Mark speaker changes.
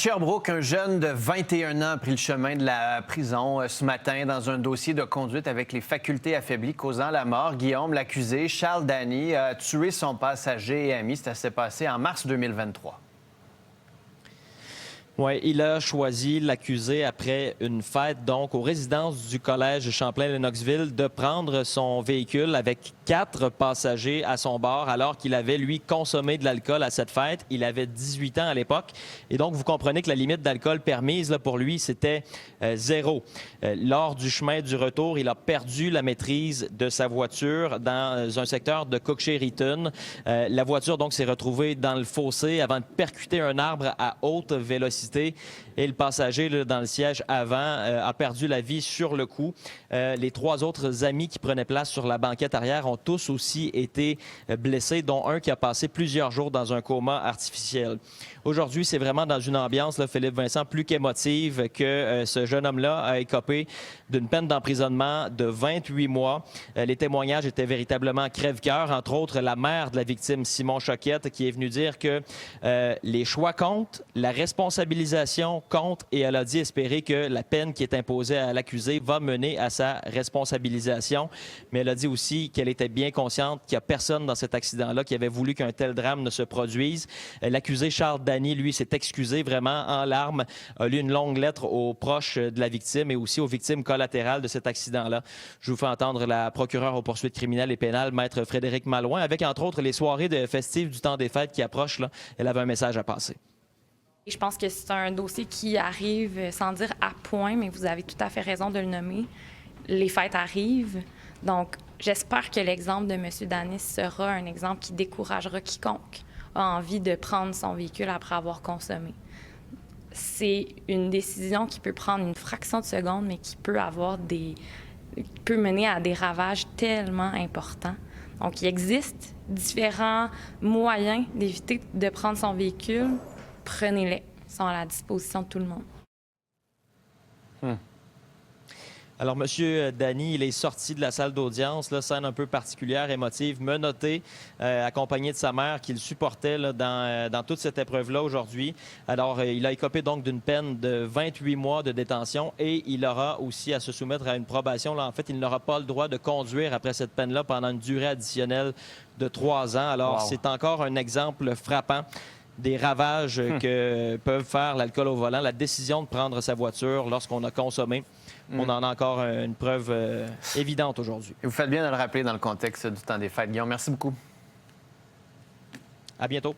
Speaker 1: Sherbrooke, un jeune de 21 ans a pris le chemin de la prison ce matin dans un dossier de conduite avec les facultés affaiblies causant la mort. Guillaume, l'accusé, Charles Dany, a tué son passager et ami. Ça s'est passé en mars 2023.
Speaker 2: Oui, il a choisi, l'accusé, après une fête, donc, aux résidences du collège Champlain-Lennoxville, de prendre son véhicule avec 4 passagers à son bord, alors qu'il avait, lui, consommé de l'alcool à cette fête. Il avait 18 ans à l'époque. Et donc, vous comprenez que la limite d'alcool permise, là, pour lui, c'était 0. Lors du chemin du retour, il a perdu la maîtrise de sa voiture dans un secteur de Cook-Sherrington. La voiture, donc, s'est retrouvée dans le fossé avant de percuter un arbre à haute vélocité. Et le passager là, dans le siège avant a perdu la vie sur le coup. Les 3 autres amis qui prenaient place sur la banquette arrière ont tous aussi été blessés, dont un qui a passé plusieurs jours dans un coma artificiel. Aujourd'hui, c'est vraiment dans une ambiance, là, Philippe Vincent, plus qu'émotive que ce jeune homme-là a écopé d'une peine d'emprisonnement de 28 mois. Les témoignages étaient véritablement crève-cœur, entre autres la mère de la victime, Simon Choquette, qui est venue dire que les choix comptent, la responsabilisation compte, et elle a dit espérer que la peine qui est imposée à l'accusé va mener à sa responsabilisation. Mais elle a dit aussi qu'elle était bien consciente qu'il n'y a personne dans cet accident-là qui avait voulu qu'un tel drame ne se produise. L'accusé Charles Dany, lui, s'est excusé vraiment en larmes, a lu une longue lettre aux proches de la victime et aussi aux victimes collatérales de cet accident-là. Je vous fais entendre la procureure aux poursuites criminelles et pénales, Maître Frédéric Malouin, avec entre autres les soirées festives du temps des fêtes qui approchent. Là, elle avait un message à passer.
Speaker 3: Je pense que c'est un dossier qui arrive sans dire à point, mais vous avez tout à fait raison de le nommer. Les fêtes arrivent. Donc, j'espère que l'exemple de M. Dany sera un exemple qui découragera quiconque a envie de prendre son véhicule après avoir consommé. C'est une décision qui peut prendre une fraction de seconde, mais qui peut peut mener à des ravages tellement importants. Donc, il existe différents moyens d'éviter de prendre son véhicule. Prenez-les. Ils sont à la disposition de tout le monde.
Speaker 2: Alors, M. Dany, il est sorti de la salle d'audience, là, scène un peu particulière, émotive, menotté, accompagné de sa mère qui le supportait là, dans toute cette épreuve-là aujourd'hui. Alors, il a écopé donc d'une peine de 28 mois de détention et il aura aussi à se soumettre à une probation. Là, en fait, il n'aura pas le droit de conduire après cette peine-là pendant une durée additionnelle de 3 ans. Alors, c'est encore un exemple frappant des ravages que peuvent faire l'alcool au volant, la décision de prendre sa voiture lorsqu'on a consommé. On en a encore une preuve évidente aujourd'hui.
Speaker 1: Et vous faites bien de le rappeler dans le contexte du temps des fêtes. Guillaume, merci beaucoup.
Speaker 2: À bientôt.